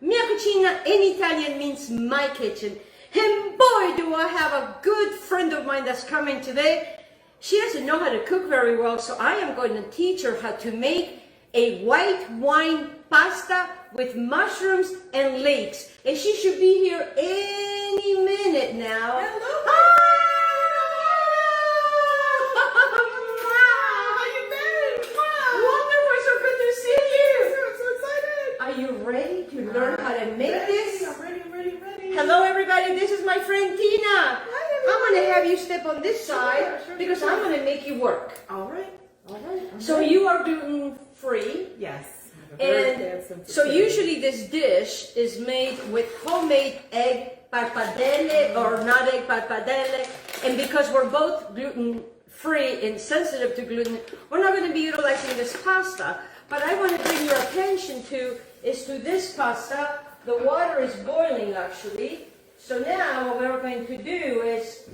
Mia cucina in Italian means my kitchen. And boy, do I have a good friend of mine that's coming today. She doesn't know how to cook very well, so I am going to teach her how to make a white wine pasta with mushrooms and leeks. And she should be here any minute now. Hello. Are you ready to learn how to make this? I'm ready. Hello everybody, this is my friend Tina. Hi, I'm going to have you step on this side because I'm going to make you work. All right. So you are gluten free. Yes. And so usually this dish is made with homemade egg parpadelle or not egg parpadelle. And because we're both gluten free and sensitive to gluten, we're not going to be utilizing this pasta. But I want to bring your attention to this pasta. The water is boiling actually. So now what we're going to do is,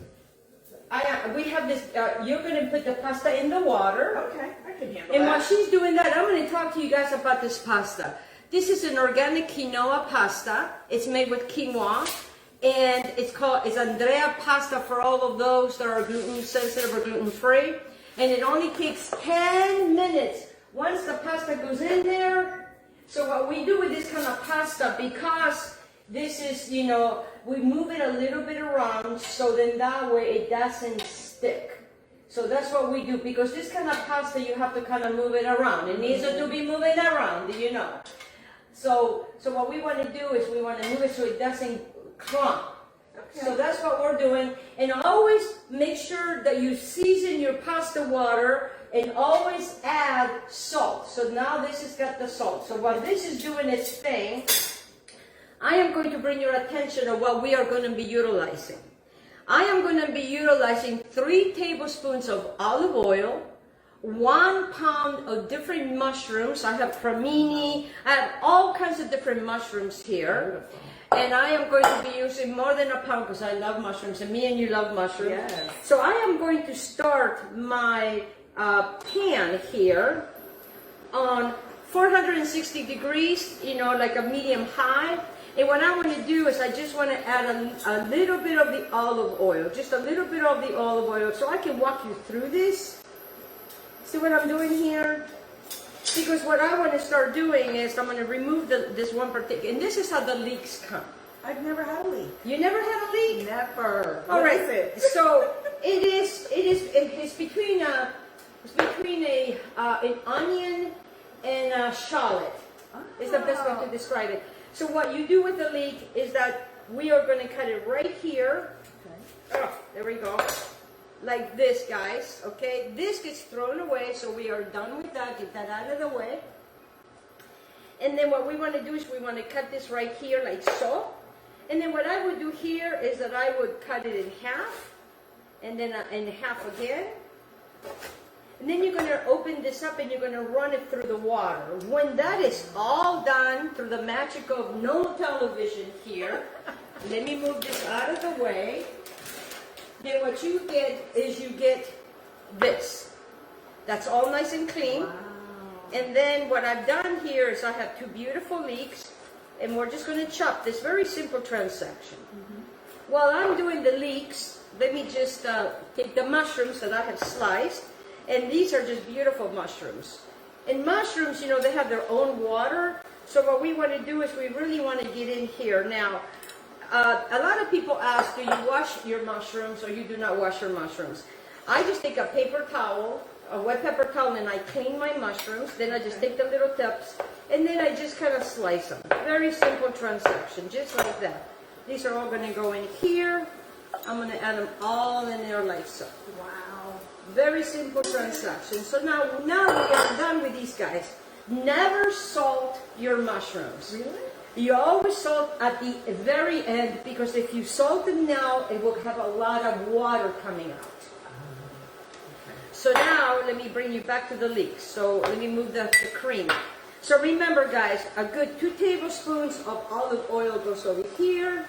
we have this, you're going to put the pasta in the water. Okay, I can handle and that. while she's doing that, I'm going to talk to you guys about this pasta. This is an organic quinoa pasta. It's made with quinoa. And it's Andrea pasta for all of those that are gluten sensitive or gluten free. And it only takes 10 minutes. Once the pasta goes in there, so what we do with this kind of pasta, because this is, we move it a little bit around, so then that way it doesn't stick. So that's what we do, because this kind of pasta, you have to kind of move it around. It needs to be moving around, So what we want to do is we want to move it so it doesn't clump. Okay. So that's what we're doing. And always make sure that you season your pasta water and always add salt. So now this has got the salt. So while this is doing its thing, I am going to bring your attention to what we are going to be utilizing. I am going to be utilizing 3 tablespoons of olive oil, 1 pound of different mushrooms. I have cremini, I have all kinds of different mushrooms here. And I am going to be using more than a pound because I love mushrooms, and me and you love mushrooms. Yes. So I am going to start my pan here on 460 degrees, like a medium high. And what I want to do is I just want to add a little bit of the olive oil, just a little bit of the olive oil, so I can walk you through this. See what I'm doing here? Because what I want to start doing is I'm going to remove this one particular, and this is how the leeks come. I've never had a leek. You never had a leek? Never. All right. What is it? So it's between an onion and a shallot. Is the best way to describe it. So what you do with the leek is that we are going to cut it right here. Okay. Oh, there we go. Like this, guys. Okay. This gets thrown away, so we are done with that. Get that out of the way. And then what we want to do is we want to cut this right here, like so. And then what I would do here is that I would cut it in half, and then in half again. And then you're going to open this up and you're going to run it through the water. When that is all done, through the magic of no television here, let me move this out of the way. Then what you get is you get this. That's all nice and clean. Wow. And then what I've done here is I have 2 beautiful leeks, and we're just going to chop this very simple transaction. Mm-hmm. While I'm doing the leeks, let me just take the mushrooms that I have sliced. And these are just beautiful mushrooms. And mushrooms, they have their own water. So what we want to do is we really want to get in here. Now, a lot of people ask, do you wash your mushrooms or you do not wash your mushrooms? I just take a paper towel, a wet paper towel, and I clean my mushrooms. Then I just take the little tips, and then I just kind of slice them. Very simple transaction, just like that. These are all going to go in here. I'm going to add them all in there like so. Wow. Very simple transaction. So now we are done with these guys. Never salt your mushrooms. Really? You always salt at the very end, because if you salt them now, it will have a lot of water coming out. So now let me bring you back to the leeks. So let me move the cream. So remember guys, a good 2 tablespoons of olive oil goes over here.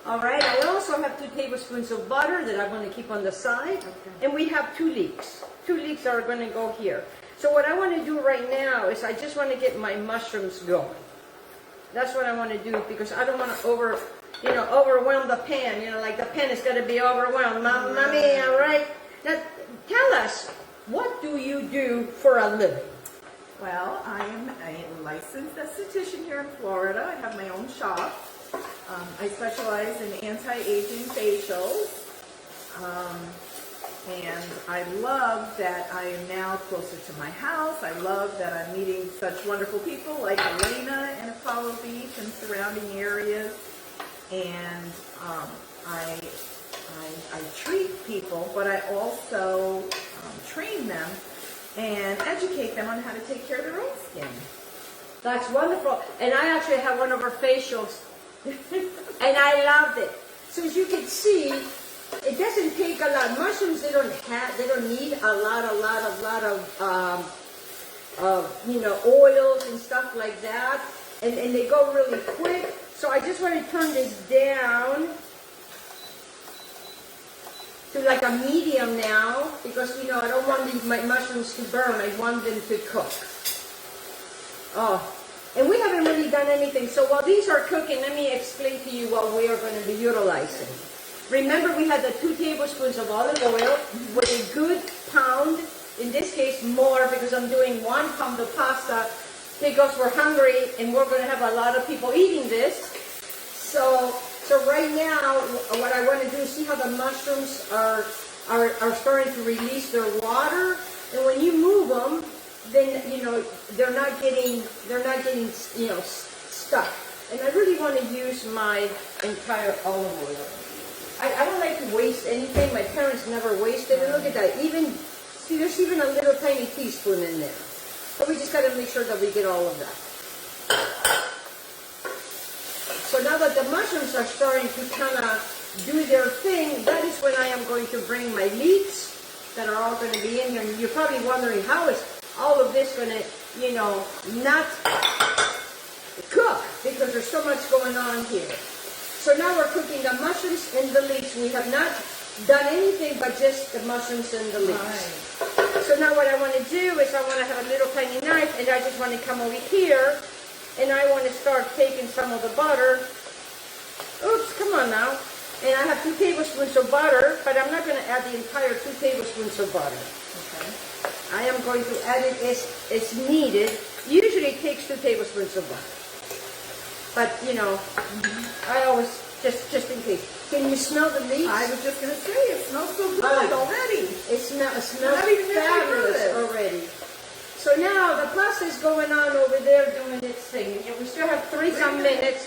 All right, I also have 2 tablespoons of butter that I'm going to keep on the side. Okay. And we have 2 leeks. 2 leeks are going to go here. So what I want to do right now is I just want to get my mushrooms going. That's what I want to do because I don't want to overwhelm the pan. You know, like the pan is going to be overwhelmed. Mamma mia, right? Now, tell us, what do you do for a living? Well, I am a licensed esthetician here in Florida. I have my own shop. I specialize in anti-aging facials. And I love that I am now closer to my house. I love that I'm meeting such wonderful people like Elena in Apollo Beach and surrounding areas. And I treat people, but I also train them and educate them on how to take care of their own skin. That's wonderful. And I actually have one of our facials, and I loved it. So as you can see, it doesn't take a lot. Mushrooms, they don't need a lot of oils and stuff like that, and they go really quick. So I just want to turn this down to like a medium now, because I don't want my mushrooms to burn. I want them to cook. Oh, and we haven't really done anything. So while these are cooking, let me explain to you what we are going to be utilizing. Remember, we had the 2 tablespoons of olive oil with a good pound, in this case more because I'm doing 1 pound of pasta because we're hungry and we're going to have a lot of people eating this. So right now, what I want to do is see how the mushrooms are starting to release their water, and when you move them, then they're not getting stuck. And I really want to use my entire olive oil. I don't like to waste anything. My parents never wasted. And look at that. There's even a little tiny teaspoon in there. So we just got to make sure that we get all of that. So now that the mushrooms are starting to kind of do their thing, that is when I am going to bring my leeks that are all going to be in here. And you're probably wondering, how is all of this going to, not cook? Because there's so much going on here. So now we're cooking the mushrooms and the leeks. We have not done anything but just the mushrooms and the leeks. Right. So now what I want to do is I want to have a little tiny knife, and I just want to come over here, and I want to start taking some of the butter. Oops, come on now. And I have 2 tablespoons of butter, but I'm not going to add the entire 2 tablespoons of butter. Okay. I am going to add it as needed. Usually it takes 2 tablespoons of butter. But, I always, just in case. Can you smell the leeks? I was just going to say, it smells so good already. It smells fabulous already. So now the pasta is going on over there doing its thing. And we still have 3-some minutes.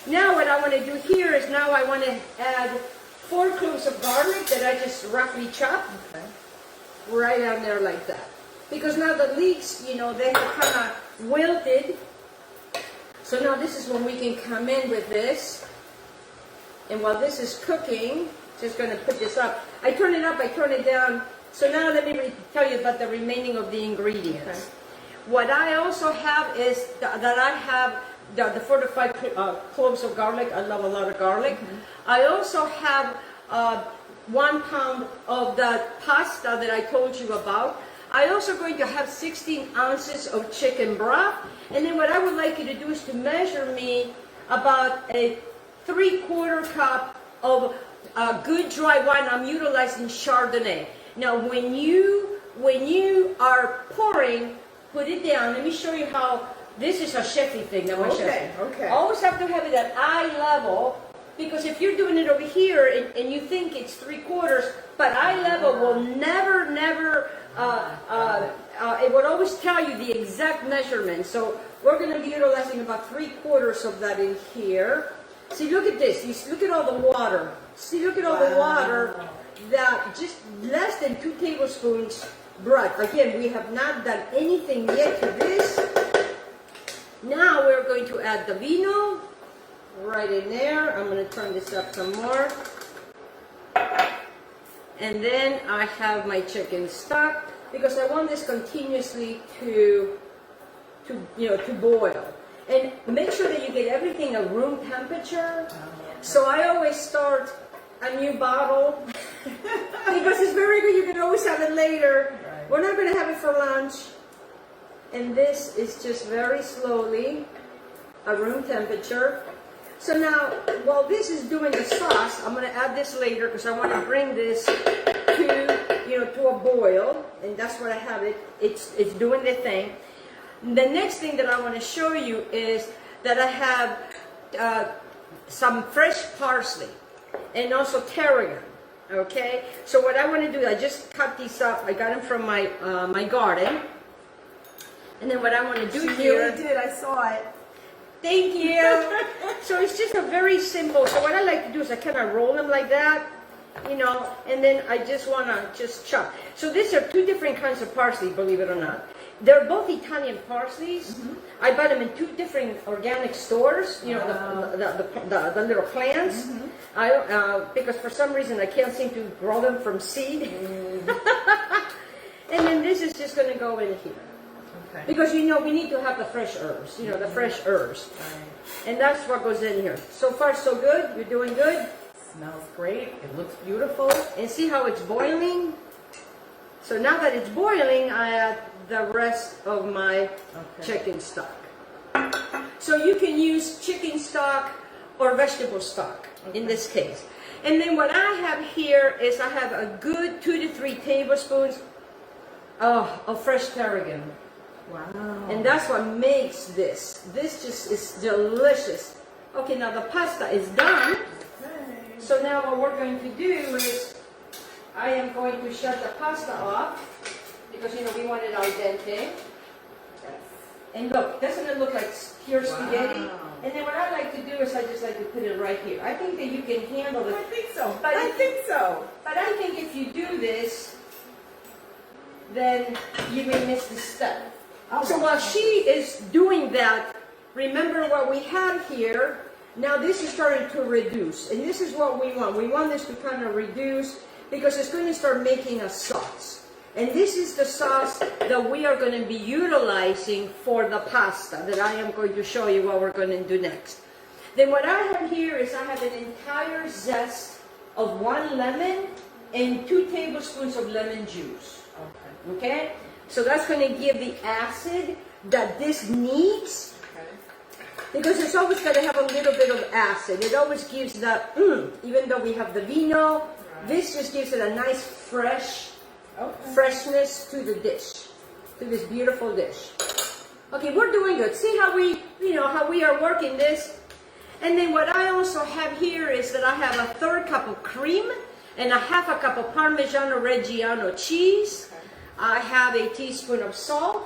Now what I want to do here is now I want to add 4 cloves of garlic that I just roughly chopped. Okay. Right on there like that. Because now the leeks, they have kind of wilted. So now this is when we can come in with this. And while this is cooking, just going to put this up. I turn it up, I turn it down. So now let me tell you about the remaining of the ingredients. Okay. What I also have is that I have the 4 to 5 cloves of garlic. I love a lot of garlic. Mm-hmm. I also have 1 pound of the pasta that I told you about. I also going to have 16 ounces of chicken broth. And then what I would like you to do is to measure me about a 3/4 cup of good dry wine. I'm utilizing Chardonnay. Now when you are pouring, put it down. Let me show you how this is a chefy thing. Now, okay. Always have to have it at eye level, because if you're doing it over here and you think it's 3/4, but eye level will never it would always tell you the exact measurement. So we're going to be utilizing about 3/4 of that in here. See, look at this. Look at all the water. See, look at all the water. That just less than 2 tablespoons broth. Again, we have not done anything yet to this. Now we're going to add the vino right in there. I'm going to turn this up some more. And then I have my chicken stock, because I want this continuously to to boil. And make sure that you get everything at room temperature. So I always start a new bottle because it's very good. You can always have it later. Right. We're not going to have it for lunch. And this is just very slowly at room temperature. So now, while this is doing the sauce, I'm going to add this later because I want to bring this to a boil, and that's what I have it. It's doing the thing. The next thing that I want to show you is that I have some fresh parsley and also Teragon. Okay, so what I want to do, I just cut these up. I got them from my my garden, and then what I want to do here. You did. I saw it. Thank you. So it's just a very simple. So what I like to do is I kind of roll them like that, and then I just want to just chop. So these are two different kinds of parsley, believe it or not. They're both Italian parsleys. Mm-hmm. I buy them in two different organic stores. The little plants. Mm-hmm. Because for some reason I can't seem to grow them from seed. Mm-hmm. And then this is just going to go in here. Okay. Because we need to have the fresh herbs, the fresh herbs. Right. And that's what goes in here. So far so good, you're doing good. Smells great, it looks beautiful. And see how it's boiling? So now that it's boiling, I add the rest of my chicken stock. So you can use chicken stock or vegetable stock in this case. And then what I have here is I have a good 2 to 3 tablespoons of fresh Teragon. Wow. And that's what makes this. This just is delicious. Okay, now the pasta is done. Okay. So now what we're going to do is I am going to shut the pasta off because we want it al dente. Yes. And look, doesn't it look like pure spaghetti? And then what I like to do is I just like to put it right here. I think that you can handle it. I think so. But I think so. But I think if you do this, then you may miss the step. So while she is doing that, remember what we have here. Now this is starting to reduce, and this is what we want. We want this to kind of reduce because it's going to start making a sauce. And this is the sauce that we are going to be utilizing for the pasta that I am going to show you what we're going to do next. Then what I have here is I have an entire zest of 1 lemon and 2 tablespoons of lemon juice. Okay? So that's going to give the acid that this needs, because it's always going to have a little bit of acid. It always gives that, even though we have the vino, this just gives it a nice freshness to the dish, to this beautiful dish. Okay, we're doing good. See how how we are working this? And then what I also have here is that I have a 1/3 cup of cream and a 1/2 cup of Parmigiano Reggiano cheese. I have a teaspoon of salt,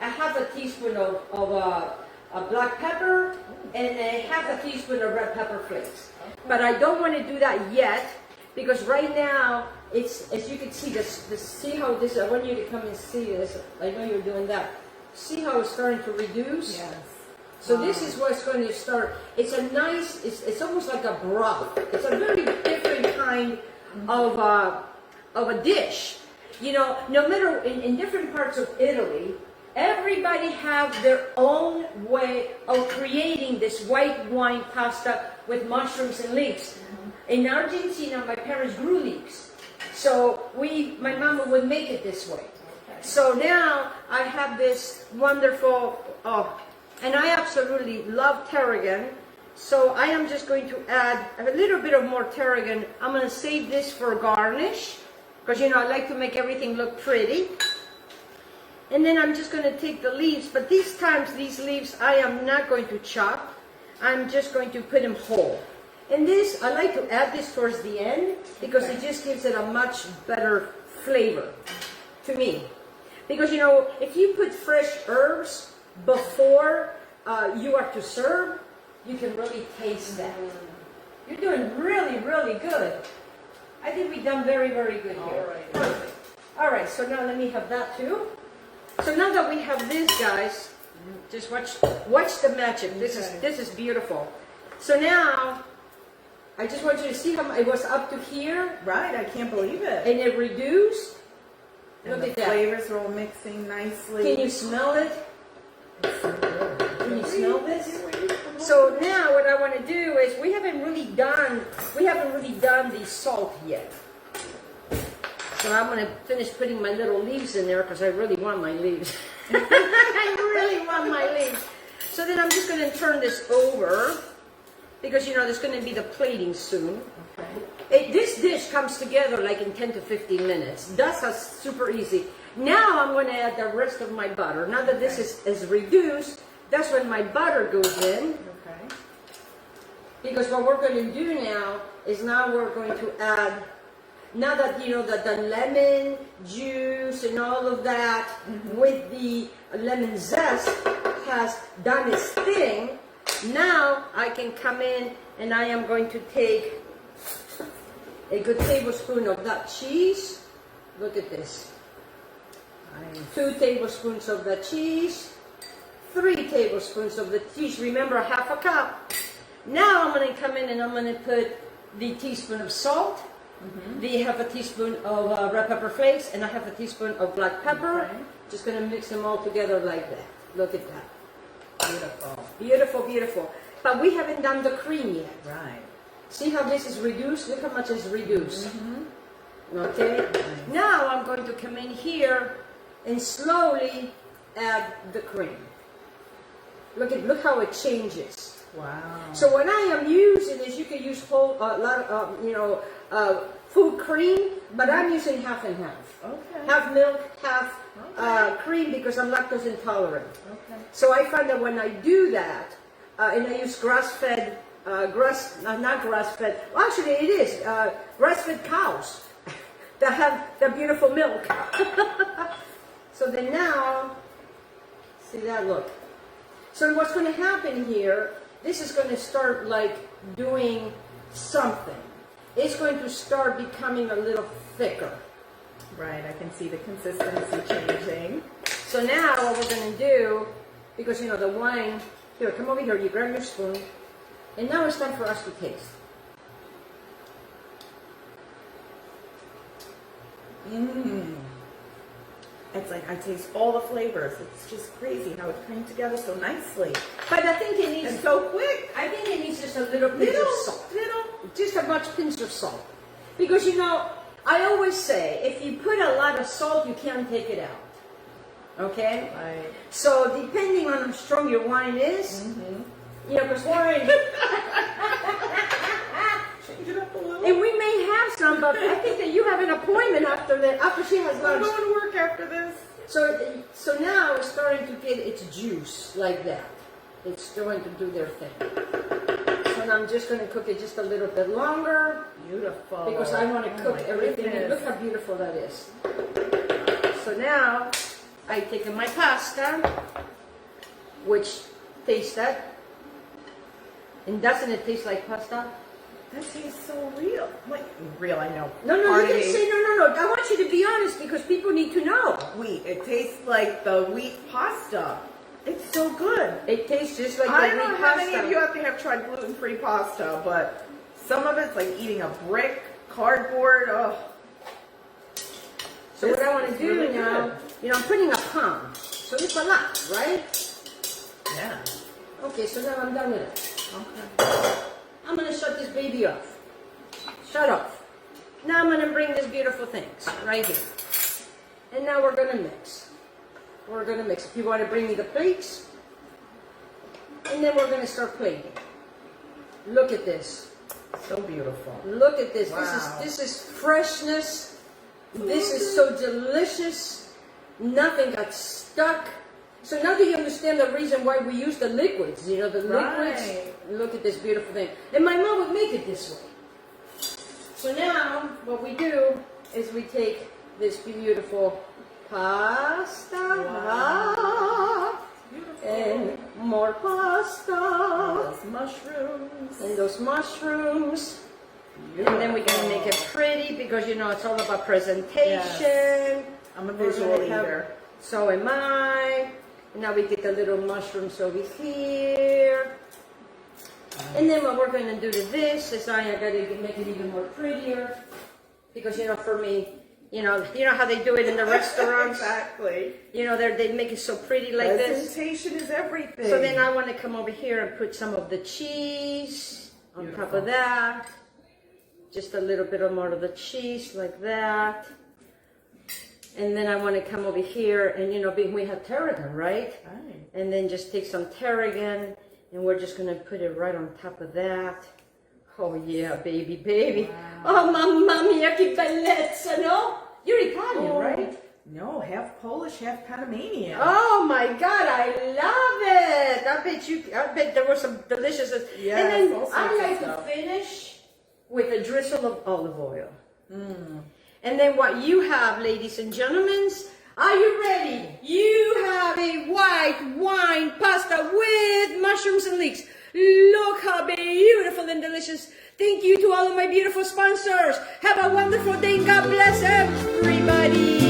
a 1/2 teaspoon of black pepper, and a 1/2 teaspoon of red pepper flakes. But I don't want to do that yet because right now it's, as you can see, see how this. I want you to come and see this. I know you're doing that. See how it's starting to reduce? Yes. So this is what's going to start. It's a nice. It's almost like a broth. It's a very different kind of a dish. No matter in different parts of Italy, everybody have their own way of creating this white wine pasta with mushrooms and leeks. In Argentina, my parents grew leeks, so my mama would make it this way. So now I have this wonderful, and I absolutely love Teragon. So I am just going to add a little bit of more Teragon. I'm going to save this for garnish. Because, I like to make everything look pretty. And then I'm just going to take the leaves. But these leaves, I am not going to chop. I'm just going to put them whole. And this, I like to add this towards the end because it just gives it a much better flavor to me. Because, if you put fresh herbs before you are to serve, you can really taste that. You're doing really, really good. I think we've done very, very good here. Perfect. All right, so now let me have that too. So now that we have this, guys, just watch the magic. This is beautiful. So now, I just want you to see how it was up to here. Right, I can't believe it. And it reduced. And Look the at that. flavors are all mixing nicely. Can you smell it? Can you smell this? So now what I want to do is we haven't really done the salt yet. So I'm going to finish putting my little leaves in there because I really want my leaves. I really want my leaves. So then I'm just going to turn this over because there's going to be the plating soon. Okay. This dish comes together like in 10 to 15 minutes. That's super easy. Now I'm going to add the rest of my butter. Now that this is reduced, that's when my butter goes in. Okay. Because what we're going to do now is now we're going to add, now that that the lemon juice and all of that with the lemon zest has done its thing, now I can come in and I am going to take a good tablespoon of that cheese. Look at this. 2 tablespoons of the cheese, 3 tablespoons of the cheese. Remember, half a cup. Now I'm going to come in and I'm going to put the teaspoon of salt, the half a teaspoon of red pepper flakes, and a half a teaspoon of black pepper. Okay. Just going to mix them all together like that. Look at that. Beautiful. Beautiful, beautiful. But we haven't done the cream yet. Right. See how this is reduced? Look how much is reduced. Okay? Now I'm going to come in here and slowly add the cream. Look how it changes. Wow. So what I am using is you can use whole food cream, but I'm using half and half. Okay. Half milk, half cream because I'm lactose intolerant. Okay. So I find that when I do that, and I use grass-fed, not grass-fed, well, actually it is, grass-fed cows that have the beautiful milk. So then now, see that look. So what's going to happen here, this is going to start like doing something. It's going to start becoming a little thicker. Right, I can see the consistency changing. So now what we're going to do, because the wine, here, come over here, you grab your spoon, and now it's time for us to taste. It's like I taste all the flavors. It's just crazy how it came together so nicely. But I think it needs, And so quick. I think it needs just a little pinch of salt. Just a much pinch of salt. Because I always say, if you put a lot of salt, you can't take it out. Okay? Right. So depending on how strong your wine is, because wine, Change it up a little. and we may have some, but I think that you have an appointment after she has I'm lunch. going to work after this. So now it's starting to get its juice like that. It's going to do their thing. So now I'm just going to cook it just a little bit longer. Beautiful. Because I want to cook everything. And look how beautiful that is. So now I take my pasta, which tastes that. And doesn't it taste like pasta? That tastes so real. Like, real, I know. No, you Pardon can me. say no. I want you to be honest because people need to know. Wheat. It tastes like the wheat pasta. It's so good. It tastes just like I the don't wheat know how pasta. many of you out there have tried gluten-free pasta, but some of it's like eating a brick, cardboard. Oh. So what I want to It's do really now, good. I'm putting a pound. So it's a lot, right? Yeah. Okay, so now I'm done with it. Okay. I'm going to shut this baby off. Shut off. Now I'm going to bring these beautiful things right here. And now we're going to mix. We're going to mix. If you want to bring me the plates. And then we're going to start plating. Look at this. So beautiful. Look at this. Wow. This is freshness. This is so delicious. Nothing got stuck. So now that you understand the reason why we use the liquids, the liquids. Right. Look at this beautiful thing. And my mom would make it this way. So now what we do is we take this beautiful pasta. Wow. Beautiful. And more pasta. Those mushrooms. And those mushrooms. And then we're going to make it pretty because, it's all about presentation. Yes. I'm a We're visual gonna have- eater. So am I. And now we get the little mushrooms over here. And then what we're going to do to this is I got to make it even more prettier. Because, for me, You know how they do it in the restaurants. Exactly. You know, they make it so pretty like this. Presentation is everything. So then I want to come over here and put some of the cheese on top of that. Just a little bit more of the cheese like that. And then I want to come over here and, you know, we have Teragon, right? Right. And then just take some Teragon and we're just going to put it right on top of that. Oh yeah, baby, baby. Wow. Oh, mamma mia, che bellezza, no? You're Italian, right? No, half Polish, half Panamanian. Oh my God, I love it. I bet there was some delicious. Yes, and then all sorts I of like to stuff. finish with a drizzle of olive oil. Mm. And then what you have, ladies and gentlemen, are you ready? You have a white wine pasta with mushrooms and leeks. Look how beautiful and delicious. Thank you to all of my beautiful sponsors. Have a wonderful day and God bless everybody.